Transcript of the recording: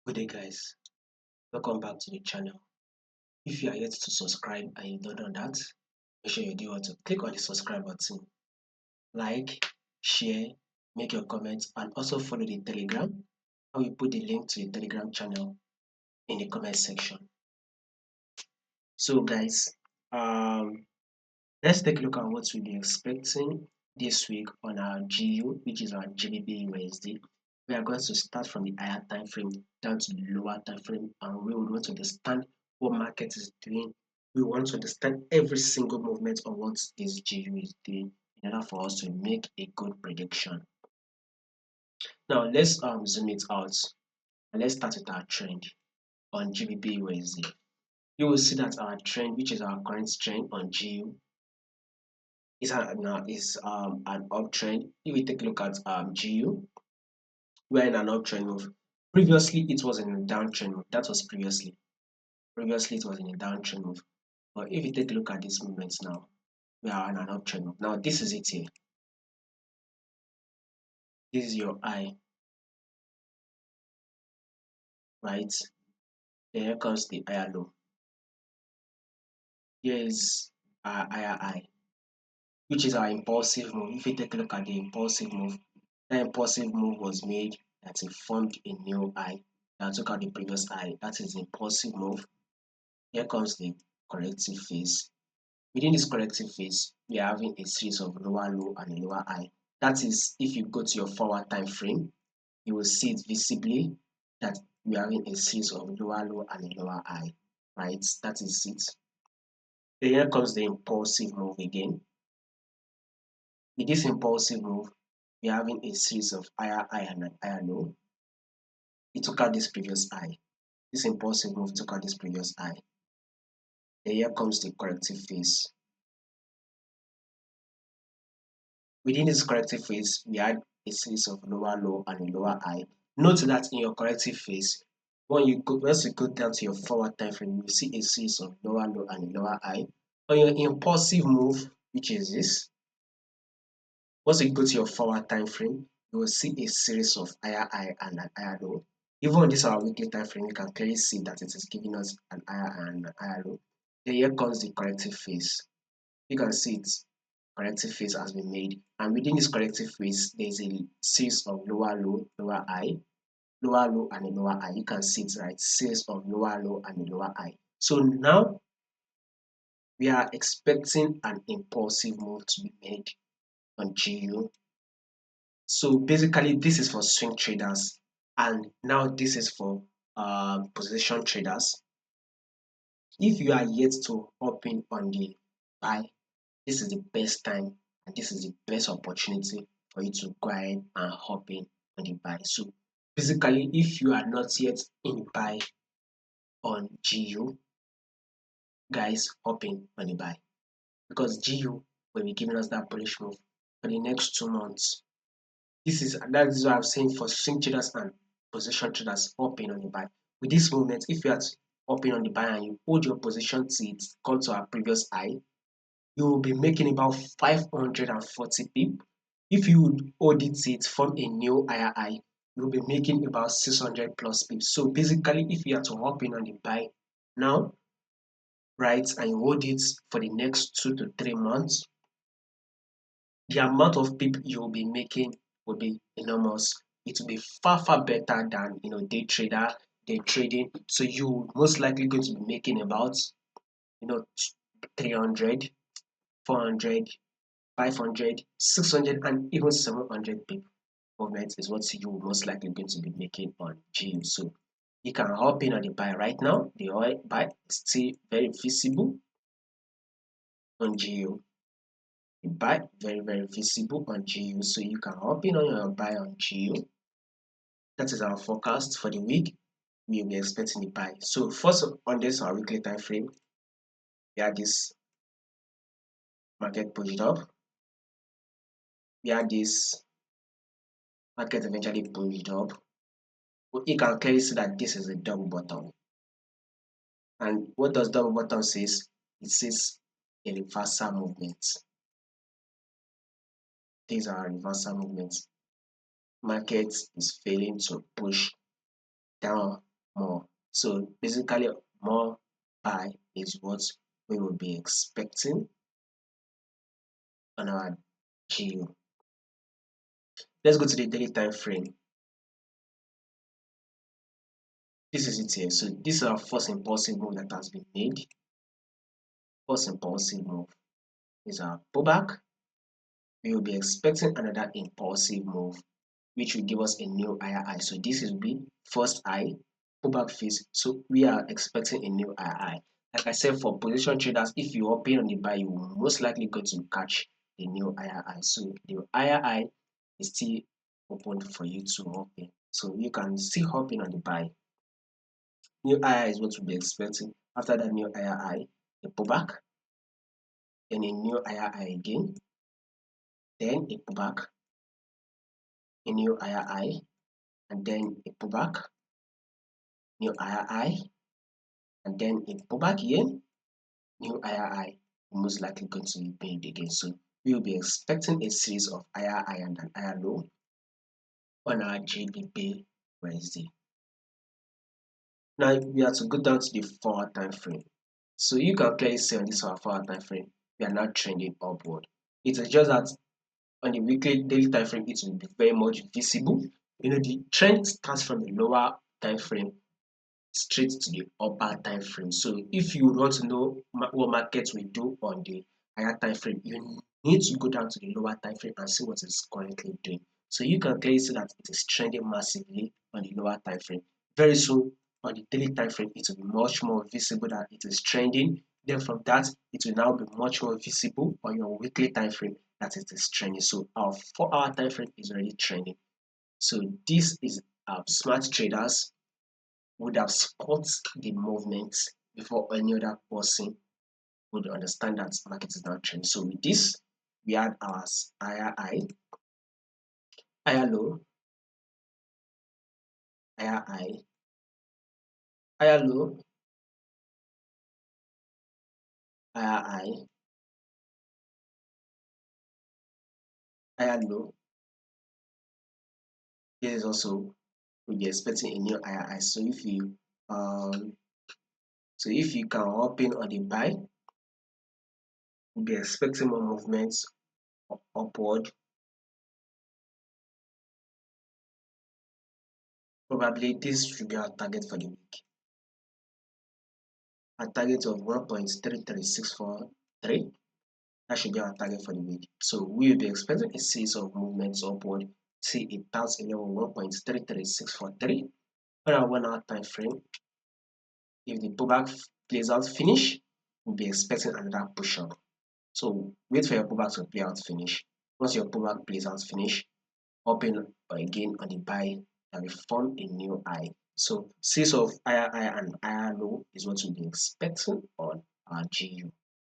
Good day, guys. Welcome back to the channel. If you are yet to subscribe and you've not done that, make sure you do want to click on the subscribe button, like, share, make your comments, and also follow the Telegram. I will put the link to the Telegram channel in the comment section. So, guys, um, let's take a look at what we'll be expecting this week on our GU, which is our GBPUSD. We are going to start from the higher time frame down to the lower time frame, and we would want to understand what market is doing. We want to understand every single movement of what this GU is doing in order for us to make a good prediction. Now let's zoom it out and let's start with our trend on GBPUSD. You will see that our trend, which is our current trend on GU, is an uptrend. If we take a look at GU, we're in an uptrend move. Previously, it was in a downtrend move. That was previously. Previously, it was in a downtrend move. But if you take a look at these movements now, we are in an uptrend move. Now, this is it here. This is your eye, right? Then here comes the higher low. Here is our higher high, which is our impulsive move. If you take a look at the impulsive move, that impulsive move was made that it formed a new high that took out the previous high. That is the impulsive move. Here comes the corrective phase. Within this corrective phase, we are having a series of lower low and a lower high. That is, if you go to your forward time frame, you will see it visibly that we are having a series of lower low and a lower high, right? That is it. Then here comes the impulsive move again. With this impulsive move, we are having a series of higher high and a higher low. It took out this previous high. This impulsive move took out this previous high. Then here comes the corrective phase. Within this corrective phase, we had a series of lower low and a lower high. Note that in your corrective phase, once you go down to your forward time frame, you will see a series of lower low and a lower high. On your impulsive move, which is this, once you go to your forward time frame, you will see a series of higher high and an higher low. Even on this our weekly time frame, you can clearly see that it is giving us an higher high and an higher low. Then here comes the corrective phase. You can see it, corrective phase has been made, and within this corrective phase there is a series of lower low, lower high, lower low and a lower high. You can see it, right? Series of lower low and a lower high. So now we are expecting an impulsive move to be made on GU. So basically this is for swing traders, and now this is for position traders. If you are yet to open on the buy, this is the best time and this is the best opportunity for you to go ahead and hop in on the buy. So basically, if you are not yet in buy on GU, guys, hop in on the buy, because GU will be giving us that bullish move for the next 2 months. That is what I'm saying for swing traders and position traders, hop in on the buy. With this movement, if you are hopping on the buy and you hold your position till it comes to our previous high, you will be making about 540 pip. If you would hold it from a new higher high, you'll be making about 600 plus pips. So basically, if you are to hop in on the buy now, right, and you hold it for the next 2 to 3 months, the amount of pip you will be making will be enormous. It will be far better than day trading. So you most likely going to be making about 300, 400, 500, 600, and even 700 pip movement is what you will most likely going to be making on GU. So you can hop in on the buy right now. The oil buy is still very visible on GU. The buy very visible on GU. So you can hop in on your buy on GU. That is our forecast for the week. We will be expecting the buy. So first on this our weekly time frame, we had this market pushed up. We had this market eventually pushed up. You can clearly see that this is a double bottom. And what does double bottom says? It says a reversal movement. These are reversal movements. Market is failing to push down more. So basically more buy is what we will be expecting on our GU. Let's go to the daily time frame. This is it here. So this is our first impulsive move that has been made. First impulsive move is our pullback. We will be expecting another impulsive move, which will give us a new higher high. So this will be first high, pullback phase. So we are expecting a new higher high. Like I said, for position traders, if you open on the buy, you will most likely go to catch the new higher high. So the higher high is still open for you to open. So you can still hop in on the buy. New higher is what we'll be expecting. After that new higher high, a pullback, then a new higher high again, then a pullback, a new higher high, and then a pullback, new higher high, and then a pullback again, new higher high, most likely going to be paid again. So we will be expecting a series of higher high and an higher low on our GBPUSD. Now we have to go down to the 4-hour time frame. So you can clearly see on this 4-hour time frame, we are not trending upward. It is just that on the weekly daily time frame, it will be very much visible. You know, the trend starts from the lower time frame straight to the upper time frame. So if you want to know what markets will do on the higher time frame, you need to go down to the lower time frame and see what it's currently doing. So you can clearly see that it is trending massively on the lower time frame. Very soon on the daily time frame, it will be much more visible that it is trending. Then from that, it will now be much more visible on your weekly time frame that it is trending. So our 4-hour time frame is already trending. So this is smart traders would have spot the movement before any other person would understand that market is not trending. So with this, we had our higher high, higher low, higher high, higher low, higher high, higher low. This is also we'll be expecting a new higher high. Um so if you can hop in on the buy, we'll be expecting more movements upward. Probably this should be our target for the week. A target of 1.33643. That should be our target for the week. So we will be expecting a series of movements upward till it touches a level 1.33643 on our 1-hour time frame. If the pullback plays out finish, we'll be expecting another push up. So wait for your pullback to play out finish. Once your pullback plays out finish, open again on the buy and we form a new high. So series of higher high and higher low is what we'll be expecting on our GU.